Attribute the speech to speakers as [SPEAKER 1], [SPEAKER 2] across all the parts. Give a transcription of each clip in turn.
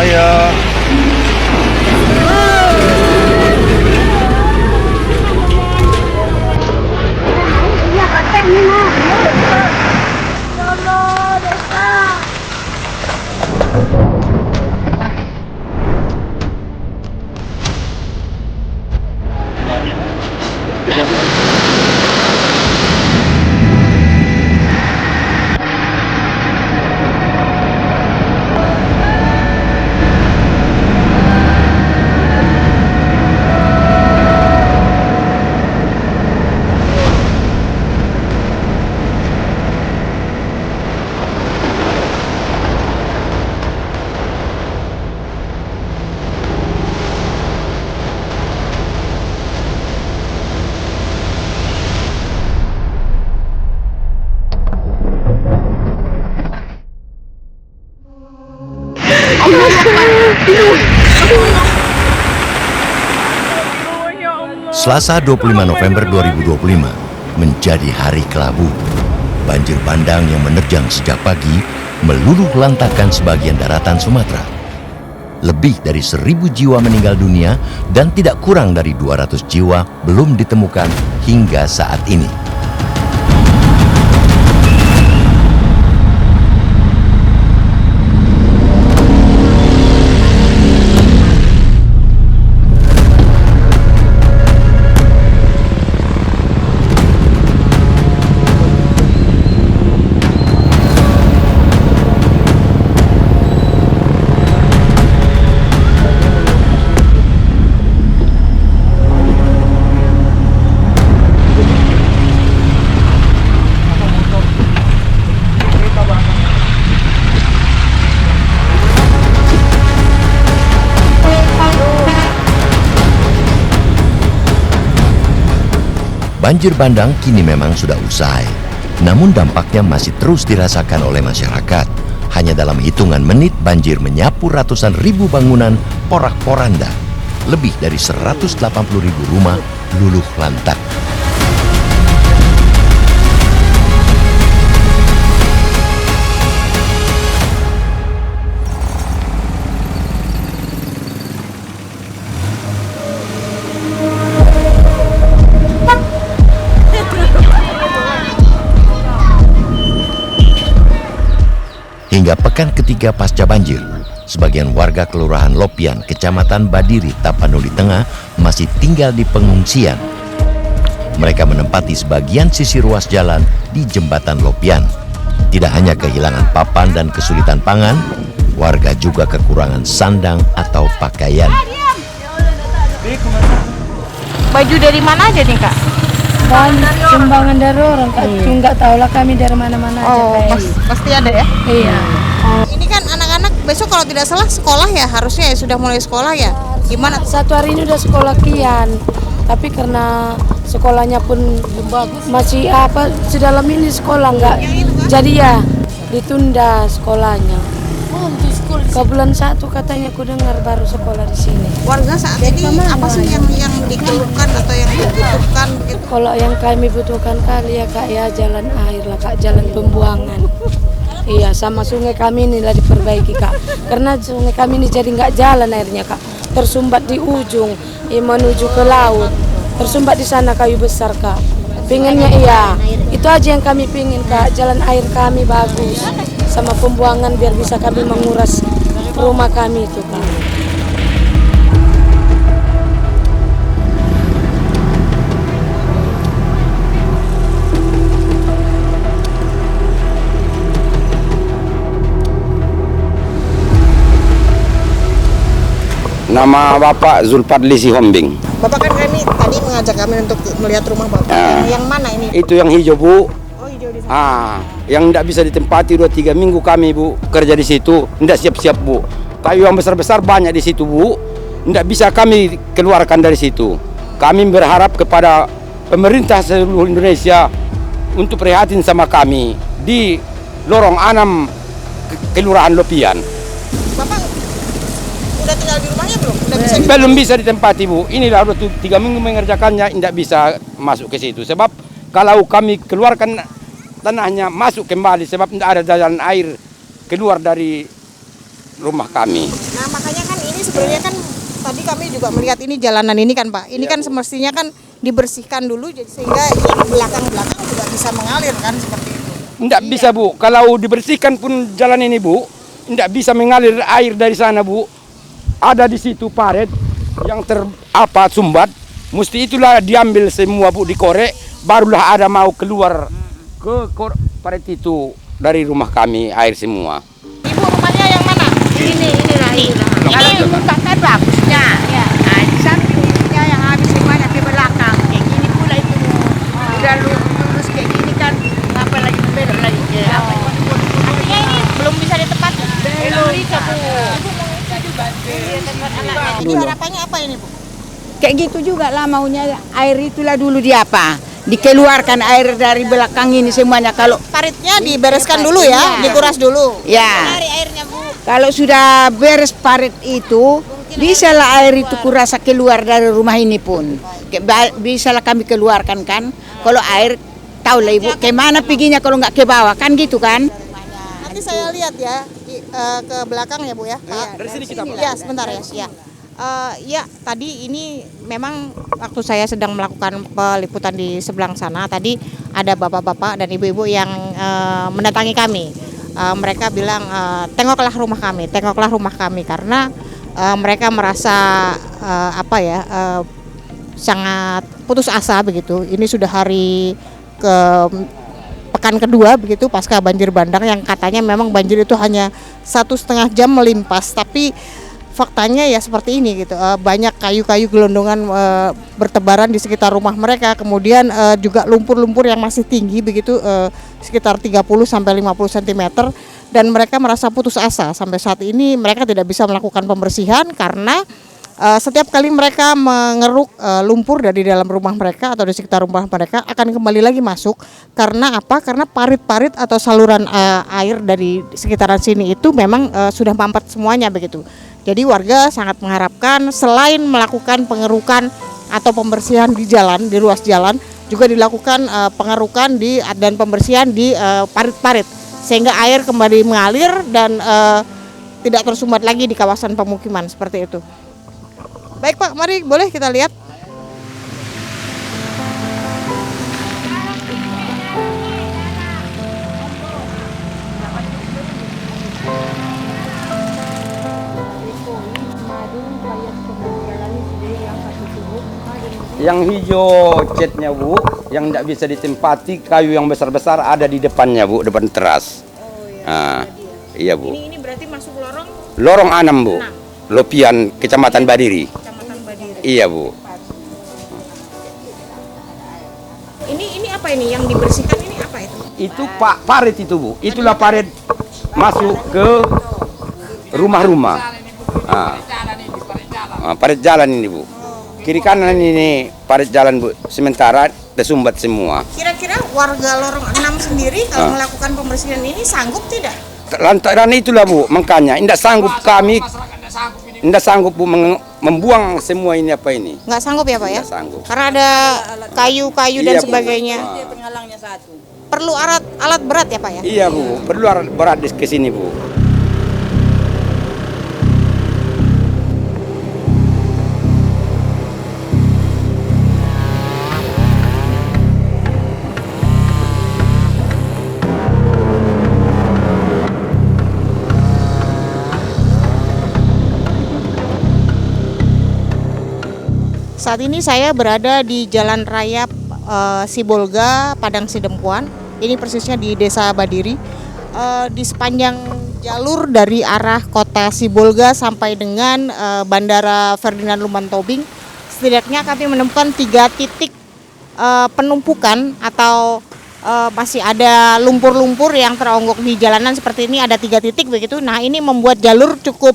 [SPEAKER 1] bahaya.
[SPEAKER 2] Selasa 25 November 2025 menjadi hari kelabu. Banjir bandang yang menerjang sejak pagi meluluh lantakkan sebagian daratan Sumatera. Lebih dari 1.000 jiwa meninggal dunia dan tidak kurang dari 200 jiwa belum ditemukan hingga saat ini. Banjir bandang kini memang sudah usai, namun dampaknya masih terus dirasakan oleh masyarakat. Hanya dalam hitungan menit banjir menyapu ratusan ribu bangunan porak-poranda. Lebih dari 180.000 rumah luluh lantak. Hingga pekan ketiga pasca banjir, sebagian warga Kelurahan Lopian, Kecamatan Badiri, Tapanuli Tengah masih tinggal di pengungsian. Mereka menempati sebagian sisi ruas jalan di Jembatan Lopian. Tidak hanya kehilangan papan dan kesulitan pangan, warga juga kekurangan sandang atau pakaian.
[SPEAKER 3] Baju dari mana aja nih, Kak?
[SPEAKER 4] Sumbangan dari orang, Kak. Nggak tahu lah kami dari mana-mana aja.
[SPEAKER 3] Pasti ada ya?
[SPEAKER 4] Iya.
[SPEAKER 3] Ini kan anak-anak besok kalau tidak salah sekolah ya, harusnya ya sudah mulai sekolah ya. Gimana?
[SPEAKER 4] Satu hari ini udah sekolah kian, tapi karena sekolahnya pun masih sedalam ini sekolah nggak, jadi ya ditunda sekolahnya. Ke bulan 1 katanya aku dengar baru sekolah di sini.
[SPEAKER 3] Warga saat ini apa sih yang dikeluhkan atau yang dibutuhkan begitu?
[SPEAKER 4] Kalau yang kami butuhkan kali ya Kak ya jalan air lah Kak, jalan pembuangan. Iya, sama sungai kami inilah diperbaiki Kak. Karena sungai kami ini jadi nggak jalan airnya Kak. Tersumbat di ujung, menuju ke laut. Tersumbat di sana kayu besar Kak. Pinginnya iya, itu aja yang kami pingin Kak. Jalan air kami bagus, sama pembuangan biar bisa kami menguras rumah kami itu Kak.
[SPEAKER 5] Nama Bapak Zulpadli Sihombing.
[SPEAKER 3] Bapak kan kami tadi mengajak kami untuk melihat rumah Bapak. Yang mana ini?
[SPEAKER 5] Itu yang hijau, Bu.
[SPEAKER 3] Oh, hijau di sana.
[SPEAKER 5] Yang tidak bisa ditempati 2-3 minggu kami, Bu, kerja di situ. Tidak siap-siap, Bu. Kayu yang besar-besar banyak di situ, Bu. Tidak bisa kami keluarkan dari situ. Kami berharap kepada pemerintah seluruh Indonesia untuk prihatin sama kami di Lorong 6 Kelurahan Lopian.
[SPEAKER 3] Bapak udah tinggal di rumahnya belum? Udah bisa
[SPEAKER 5] Belum bisa ditempati, Bu. Inilah udah 3 minggu mengerjakannya, tidak bisa masuk ke situ. Sebab kalau kami keluarkan tanahnya masuk kembali, sebab tidak ada jalan air keluar dari rumah kami.
[SPEAKER 3] Nah makanya kan ini sebenarnya kan tadi kami juga melihat ini jalanan ini kan Pak. Ini kan semestinya kan dibersihkan dulu sehingga yang belakang-belakang juga bisa mengalir kan seperti itu.
[SPEAKER 5] Tidak bisa Bu, kalau dibersihkan pun jalan ini Bu, tidak bisa mengalir air dari sana Bu. Ada di situ paret yang sumbat, mesti itulah diambil semua Bu, dikorek, barulah ada mau keluar ke paret itu dari rumah kami air semua.
[SPEAKER 3] Ibu rumahnya yang mana?
[SPEAKER 1] Inilah. Kalau buka kan bagusnya. Ya. Nah, di sampingnya yang habis semuanya ke belakang. Kayak gini pula itu. Udah lurus kayak gini kan. Ngapa lagi belok lagi ke apa?
[SPEAKER 3] Artinya ini belum bisa ditempati.
[SPEAKER 1] Belum bisa Bu.
[SPEAKER 3] Jadi harapannya apa ini Bu?
[SPEAKER 1] Kayak gitu juga lah maunya air itulah dulu di apa? Dikeluarkan air dari belakang ini semuanya. Kalau
[SPEAKER 3] Paritnya dibereskan dulu ya, dikuras dulu.
[SPEAKER 1] ya.
[SPEAKER 3] Cari airnya Bu.
[SPEAKER 1] Kalau sudah beres parit itu, bisalah air itu kurasa keluar dari rumah ini pun. Bisalah kami keluarkan kan. Kalau air, tahu lah Ibu, kemana perginya kalau nggak ke bawah, kan gitu kan.
[SPEAKER 3] Nanti saya lihat ya ke belakang ya Bu ya. Pak.
[SPEAKER 5] Dari sini kita, Pak.
[SPEAKER 3] Ya sebentar ya. Ya tadi ini memang waktu saya sedang melakukan peliputan di sebelah sana tadi ada bapak-bapak dan ibu-ibu yang mendatangi kami. Mereka bilang tengoklah rumah kami karena mereka merasa sangat putus asa begitu. Ini sudah hari pekan kedua begitu pasca banjir bandang yang katanya memang banjir itu hanya 1,5 jam melimpas, tapi faktanya ya seperti ini gitu. Banyak kayu-kayu gelondongan bertebaran di sekitar rumah mereka, kemudian juga lumpur-lumpur yang masih tinggi begitu sekitar 30 sampai 50 cm dan mereka merasa putus asa. Sampai saat ini mereka tidak bisa melakukan pembersihan karena setiap kali mereka mengeruk lumpur dari dalam rumah mereka atau di sekitar rumah mereka akan kembali lagi masuk. Karena apa? Karena parit-parit atau saluran air dari sekitaran sini itu memang sudah mampet semuanya begitu. Jadi warga sangat mengharapkan selain melakukan pengerukan atau pembersihan di jalan, di ruas jalan, juga dilakukan pengerukan dan pembersihan di parit-parit sehingga air kembali mengalir dan tidak tersumbat lagi di kawasan pemukiman seperti itu. Baik Pak, mari boleh kita lihat.
[SPEAKER 5] Yang hijau catnya Bu, yang tidak bisa ditempati kayu yang besar-besar ada di depannya Bu, depan teras. Iya Bu.
[SPEAKER 3] Ini berarti masuk lorong
[SPEAKER 5] Lorong 6 Bu, Lopian, Kecamatan Badiri.
[SPEAKER 3] Kecamatan Badiri.
[SPEAKER 5] Iya Bu.
[SPEAKER 3] Ini apa ini yang dibersihkan ini apa itu?
[SPEAKER 5] Itu parit itu Bu, itulah parit masuk ke rumah-rumah. Parit jalan ini Bu. Kiri kanan ini parit jalan Bu, sementara tersumbat semua.
[SPEAKER 3] Kira-kira warga lorong 6 sendiri kalau melakukan pembersihan ini sanggup tidak?
[SPEAKER 5] Lantaran itulah Bu, makanya tidak sanggup kami, tidak sanggup Bu membuang semua ini apa ini.
[SPEAKER 3] Nggak sanggup ya Pak ya?
[SPEAKER 5] Nggak sanggup.
[SPEAKER 3] Karena ada kayu-kayu dan
[SPEAKER 5] Iya, Bu.
[SPEAKER 3] sebagainya. Perlu alat berat ya Pak ya?
[SPEAKER 5] Iya Bu, perlu alat berat ke sini Bu.
[SPEAKER 3] Saat ini saya berada di Jalan Raya Sibolga, Padang Sidempuan. Ini persisnya di Desa Badiri. Di sepanjang jalur dari arah kota Sibolga sampai dengan Bandara Ferdinand Lumban Tobing, setidaknya kami menemukan 3 titik penumpukan atau masih ada lumpur-lumpur yang teronggok di jalanan seperti ini, ada 3 titik begitu. Nah ini membuat jalur cukup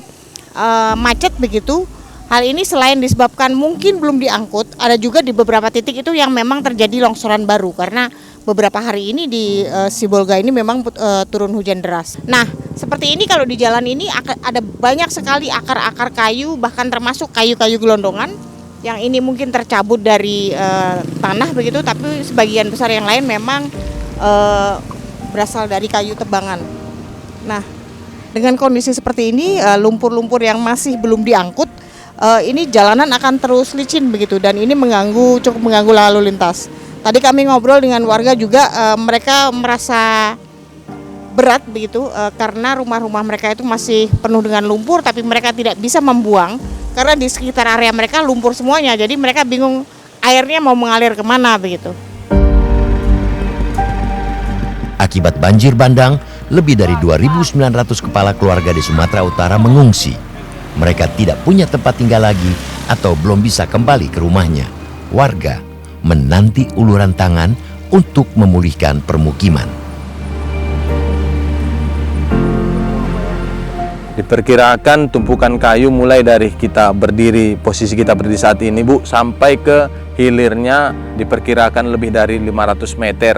[SPEAKER 3] macet begitu. Hal ini selain disebabkan mungkin belum diangkut, ada juga di beberapa titik itu yang memang terjadi longsoran baru karena beberapa hari ini di Sibolga ini memang turun hujan deras. Nah, seperti ini kalau di jalan ini ada banyak sekali akar-akar kayu, bahkan termasuk kayu-kayu gelondongan yang ini mungkin tercabut dari tanah begitu, tapi sebagian besar yang lain memang berasal dari kayu tebangan. Nah, dengan kondisi seperti ini, lumpur-lumpur yang masih belum diangkut, ini jalanan akan terus licin begitu, dan ini cukup mengganggu lalu lintas. Tadi kami ngobrol dengan warga juga, mereka merasa berat begitu, karena rumah-rumah mereka itu masih penuh dengan lumpur, tapi mereka tidak bisa membuang karena di sekitar area mereka lumpur semuanya. Jadi mereka bingung airnya mau mengalir kemana begitu.
[SPEAKER 2] Akibat banjir bandang, lebih dari 2.900 kepala keluarga di Sumatera Utara mengungsi. Mereka tidak punya tempat tinggal lagi atau belum bisa kembali ke rumahnya. Warga menanti uluran tangan untuk memulihkan permukiman.
[SPEAKER 6] Diperkirakan tumpukan kayu mulai dari posisi kita berdiri saat ini, Bu, sampai ke hilirnya diperkirakan lebih dari 500 meter.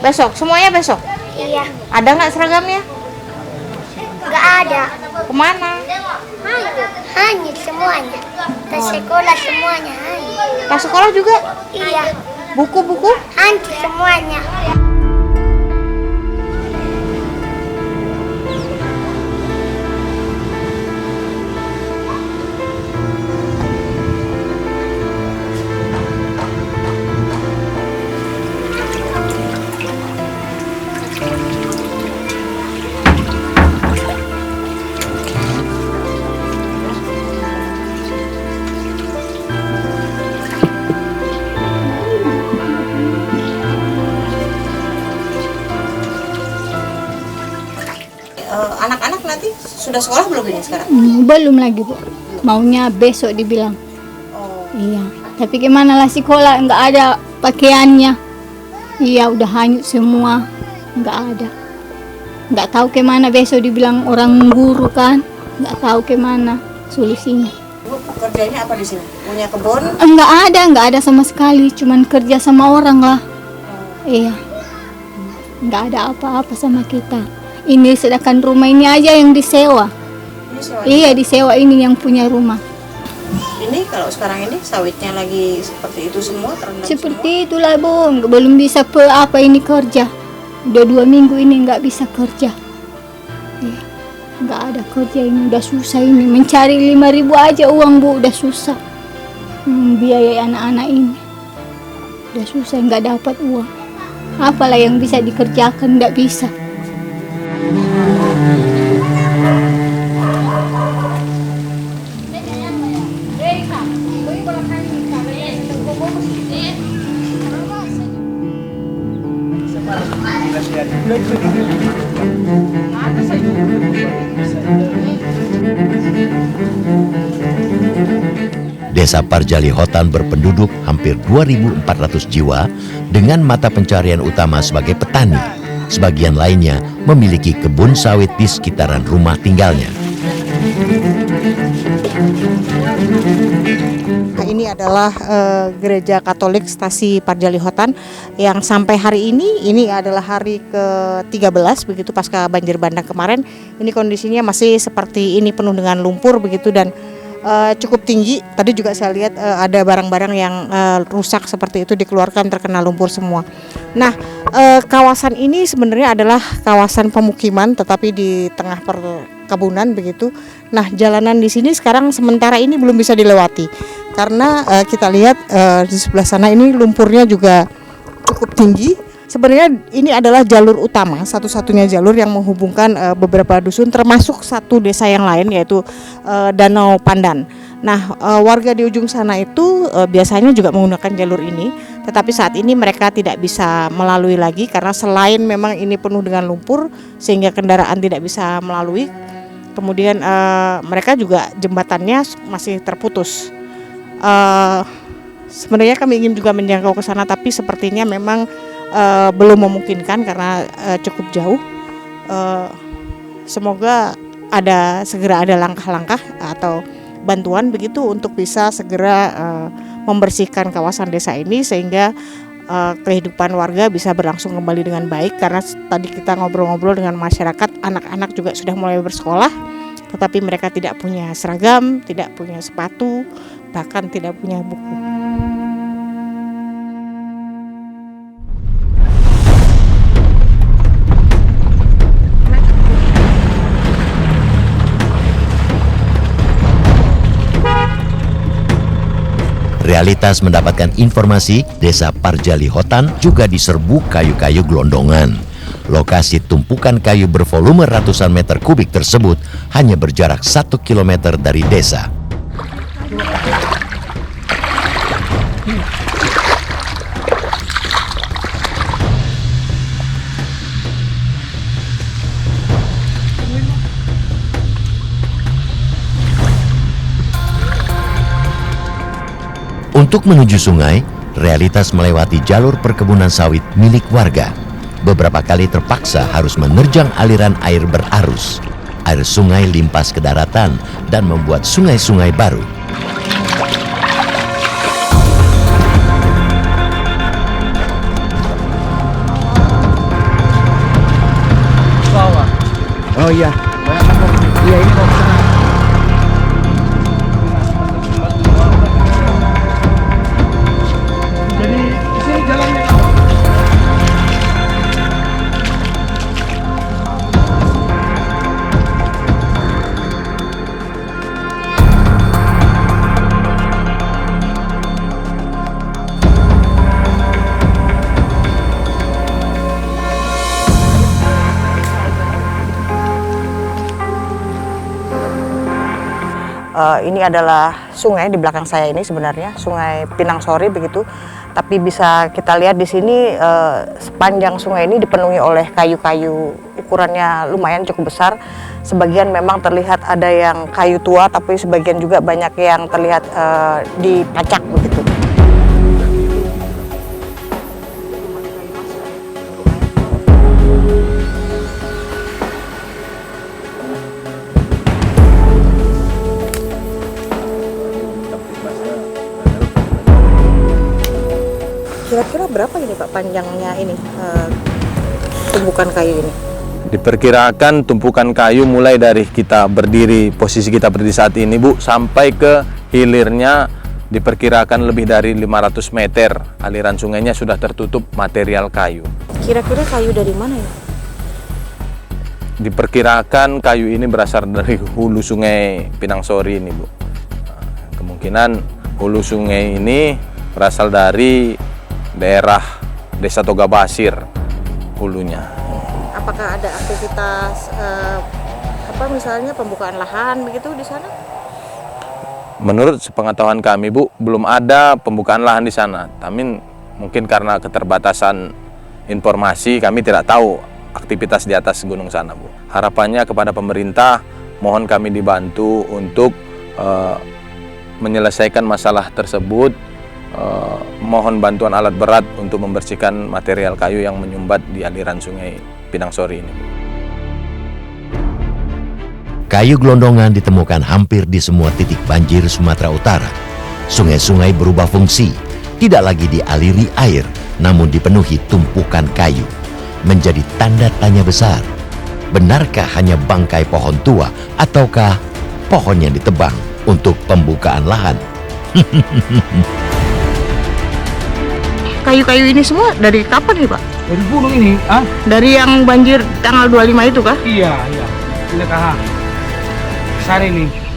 [SPEAKER 3] Besok, semuanya besok?
[SPEAKER 7] Iya.
[SPEAKER 3] Ada nggak seragamnya?
[SPEAKER 7] Nggak ada.
[SPEAKER 3] Kemana?
[SPEAKER 7] Hanyut semuanya. Tas sekolah semuanya hanyut.
[SPEAKER 3] Tas sekolah juga?
[SPEAKER 7] Iya.
[SPEAKER 3] Buku-buku?
[SPEAKER 7] Hancur semuanya.
[SPEAKER 3] Anak-anak nanti sudah sekolah belum ini sekarang?
[SPEAKER 8] Belum lagi, Bu. Maunya besok dibilang. Iya. Tapi gimana lah sekolah, nggak ada pakaiannya. Iya, udah hanyut semua. Nggak ada. Nggak tahu kemana besok dibilang orang guru kan. Nggak tahu kemana solusinya.
[SPEAKER 3] Bu, kerjanya apa di sini? Punya kebun?
[SPEAKER 8] Nggak ada sama sekali. Cuman kerja sama orang lah. Iya. Nggak ada apa-apa sama kita. Ini sedangkan rumah ini aja yang disewa. Iya, disewa ini yang punya rumah.
[SPEAKER 3] Ini kalau sekarang ini sawitnya lagi seperti itu semua terendam
[SPEAKER 8] Seperti itulah, Bu. Belum bisa ini kerja. Udah 2 minggu ini nggak bisa kerja. Iya. Nggak ada kerja ini, udah susah ini. Mencari 5.000 aja uang, Bu, udah susah. Biaya anak-anak ini. Udah susah, nggak dapat uang. Apalah yang bisa dikerjakan, nggak bisa.
[SPEAKER 2] Desa Parjali Hotan berpenduduk hampir 2.400 jiwa dengan mata pencarian utama sebagai petani. Sebagian lainnya memiliki kebun sawit di sekitaran rumah tinggalnya.
[SPEAKER 3] Nah, ini adalah gereja Katolik Stasi Parjali Hotan yang sampai hari ini adalah hari ke-13 begitu pasca banjir bandang kemarin. Ini kondisinya masih seperti ini, penuh dengan lumpur begitu, dan cukup tinggi. Tadi juga saya lihat ada barang-barang yang rusak seperti itu dikeluarkan, terkena lumpur semua. Nah, kawasan ini sebenarnya adalah kawasan pemukiman tetapi di tengah perkebunan begitu. Nah, jalanan di sini sekarang sementara ini belum bisa dilewati karena kita lihat di sebelah sana ini lumpurnya juga cukup tinggi. Sebenarnya ini adalah jalur utama, satu-satunya jalur yang menghubungkan beberapa dusun termasuk satu desa yang lain yaitu Danau Pandan. Nah, warga di ujung sana itu biasanya juga menggunakan jalur ini, tetapi saat ini mereka tidak bisa melalui lagi karena selain memang ini penuh dengan lumpur sehingga kendaraan tidak bisa melalui. Kemudian mereka juga jembatannya masih terputus. Sebenarnya kami ingin juga menjangkau ke sana tapi sepertinya memang belum memungkinkan karena cukup jauh. Semoga segera ada langkah-langkah atau bantuan begitu untuk bisa segera membersihkan kawasan desa ini sehingga kehidupan warga bisa berlangsung kembali dengan baik. Karena tadi kita ngobrol-ngobrol dengan masyarakat, anak-anak juga sudah mulai bersekolah, tetapi mereka tidak punya seragam, tidak punya sepatu, bahkan tidak punya buku.
[SPEAKER 2] Realitas mendapatkan informasi, Desa Parjali Hotan juga diserbu kayu-kayu gelondongan. Lokasi tumpukan kayu bervolume ratusan meter kubik tersebut hanya berjarak 1 kilometer dari desa. Untuk menuju sungai, Realitas melewati jalur perkebunan sawit milik warga. Beberapa kali terpaksa harus menerjang aliran air berarus. Air sungai limpas ke daratan dan membuat sungai-sungai baru.
[SPEAKER 1] Oh iya. Iya ini mau ke sana.
[SPEAKER 3] Ini adalah sungai di belakang saya ini sebenarnya Sungai Pinangsori begitu. Tapi bisa kita lihat di sini sepanjang sungai ini dipenuhi oleh kayu-kayu ukurannya lumayan cukup besar. Sebagian memang terlihat ada yang kayu tua, tapi sebagian juga banyak yang terlihat dipacak begitu. Kira-kira berapa ini Pak panjangnya ini tumpukan kayu ini?
[SPEAKER 6] Diperkirakan tumpukan kayu mulai dari posisi kita berdiri saat ini Bu, sampai ke hilirnya diperkirakan lebih dari 500 meter. Aliran sungainya sudah tertutup material kayu.
[SPEAKER 3] Kira-kira kayu dari mana ya?
[SPEAKER 6] Diperkirakan kayu ini berasal dari hulu sungai Pinangsori ini Bu. Kemungkinan hulu sungai ini berasal dari daerah Desa Togabasir hulunya.
[SPEAKER 3] Apakah ada aktivitas misalnya pembukaan lahan begitu di sana?
[SPEAKER 6] Menurut sepengetahuan kami Bu, belum ada pembukaan lahan di sana. Tapi mungkin karena keterbatasan informasi kami tidak tahu aktivitas di atas gunung sana Bu. Harapannya kepada pemerintah, mohon kami dibantu untuk menyelesaikan masalah tersebut. Mohon bantuan alat berat untuk membersihkan material kayu yang menyumbat di aliran sungai Pinangsori ini.
[SPEAKER 2] Kayu gelondongan ditemukan hampir di semua titik banjir Sumatera Utara. Sungai-sungai berubah fungsi, tidak lagi dialiri air, namun dipenuhi tumpukan kayu. Menjadi tanda tanya besar, benarkah hanya bangkai pohon tua ataukah pohon yang ditebang untuk pembukaan lahan.
[SPEAKER 3] Kayu-kayu ini semua dari kapan nih Pak?
[SPEAKER 9] Dari gunung ini,
[SPEAKER 3] Dari yang banjir tanggal 25 itu kah?
[SPEAKER 9] Iya. Ini kah? Besar ini.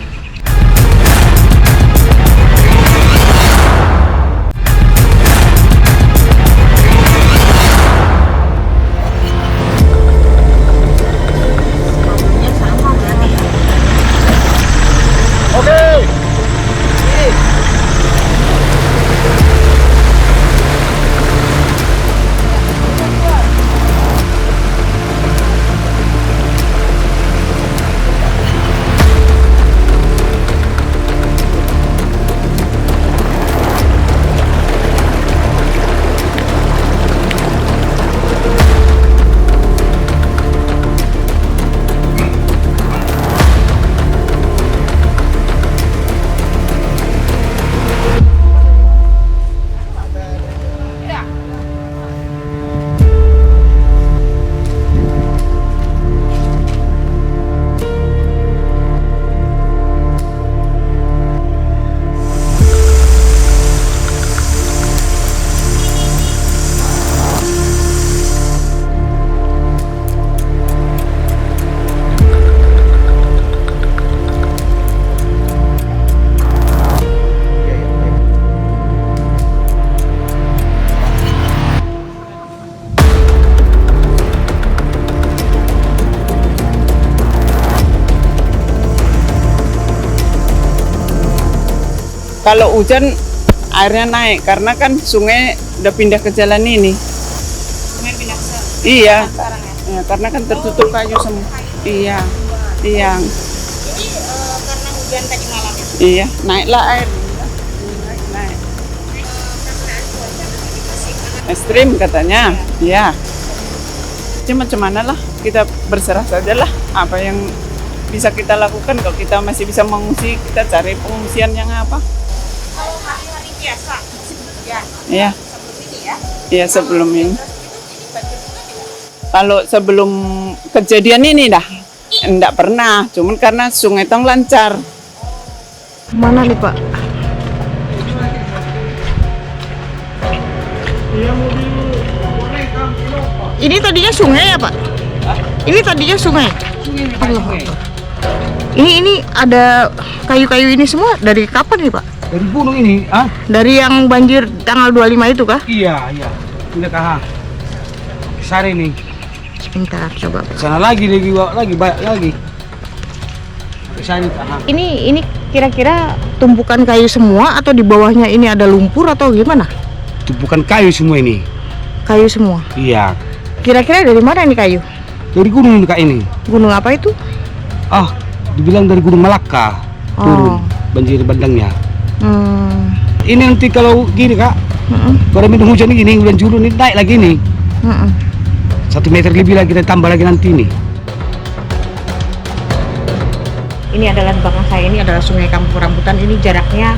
[SPEAKER 1] Kalau hujan airnya naik karena kan sungai udah pindah ke jalan ini.
[SPEAKER 3] Sungai pindah ke sana.
[SPEAKER 1] Iya.
[SPEAKER 3] Sekarang ya.
[SPEAKER 1] Ya, karena kan tertutup kayu semua. Iya. Iya.
[SPEAKER 3] Ini karena hujan tadi malam ya.
[SPEAKER 1] Iya, naiklah air. Naik. Ekstrim katanya. Iya. Cuma macam mana lah, kita berserah saja lah apa yang bisa kita lakukan. Kalau kita masih bisa mengungsi, kita cari pengungsian yang apa.
[SPEAKER 3] Kalau hari-hari biasa musim hujan.
[SPEAKER 1] Iya.
[SPEAKER 3] Sebelum ini ya.
[SPEAKER 1] Iya, sebelum ini. Kalau sebelum kejadian ini dah, enggak pernah. Cuman karena sungai Tong lancar.
[SPEAKER 3] Mana nih Pak? Ini tadinya sungai ya Pak? Ini tadinya sungai. Ini ada kayu-kayu ini semua dari kapan nih Pak?
[SPEAKER 9] Dari gunung ini,
[SPEAKER 3] Dari yang banjir tanggal 25 itu kah?
[SPEAKER 9] Iya. Ini kah? Besar ini.
[SPEAKER 3] Sebentar coba.
[SPEAKER 9] Sana lagi banyak lagi. Besar ini kah?
[SPEAKER 3] Ini kira-kira tumpukan kayu semua atau di bawahnya ini ada lumpur atau gimana?
[SPEAKER 9] Itu bukan kayu semua ini.
[SPEAKER 3] Kayu semua.
[SPEAKER 9] Iya.
[SPEAKER 3] Kira-kira dari mana ini kayu?
[SPEAKER 9] Dari gunung kak ini.
[SPEAKER 3] Gunung apa itu?
[SPEAKER 9] Dibilang dari Gunung Malaka. Turun banjir bandangnya. Ini nanti kalau gini kak, kalau minum hujan gini, bulan Juli ini naik lagi nih. 1 meter lebih lagi dan tambah lagi nanti nih.
[SPEAKER 3] Ini adalah di belakang saya, ini adalah Sungai Kampung Rambutan. Ini jaraknya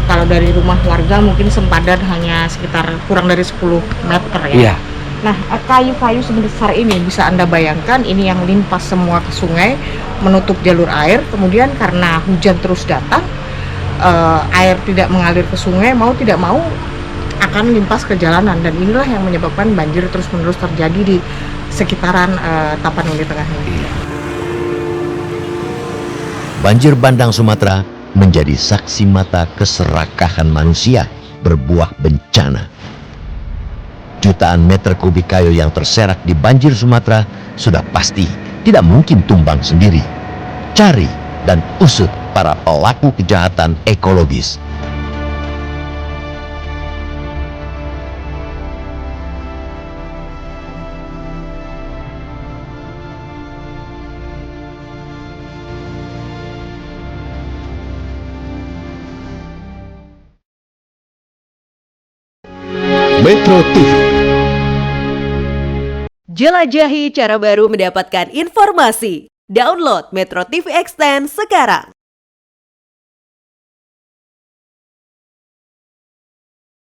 [SPEAKER 3] kalau dari rumah warga mungkin sempadan hanya sekitar kurang dari 10 meter ya.
[SPEAKER 9] Iya.
[SPEAKER 3] Nah, kayu-kayu sebesar ini bisa Anda bayangkan, ini yang limpas semua ke sungai, menutup jalur air. Kemudian karena hujan terus datang, air tidak mengalir ke sungai, mau tidak mau akan limpas ke jalanan. Dan inilah yang menyebabkan banjir terus-menerus terjadi di sekitaran Tapanuli Tengah ini.
[SPEAKER 2] Banjir bandang Sumatera menjadi saksi mata keserakahan manusia berbuah bencana. Jutaan meter kubik kayu yang terserak di banjir Sumatera sudah pasti tidak mungkin tumbang sendiri. Cari dan usut para pelaku kejahatan ekologis.
[SPEAKER 10] Metro TV.
[SPEAKER 11] Jelajahi cara baru mendapatkan informasi. Download Metro TV Extend sekarang.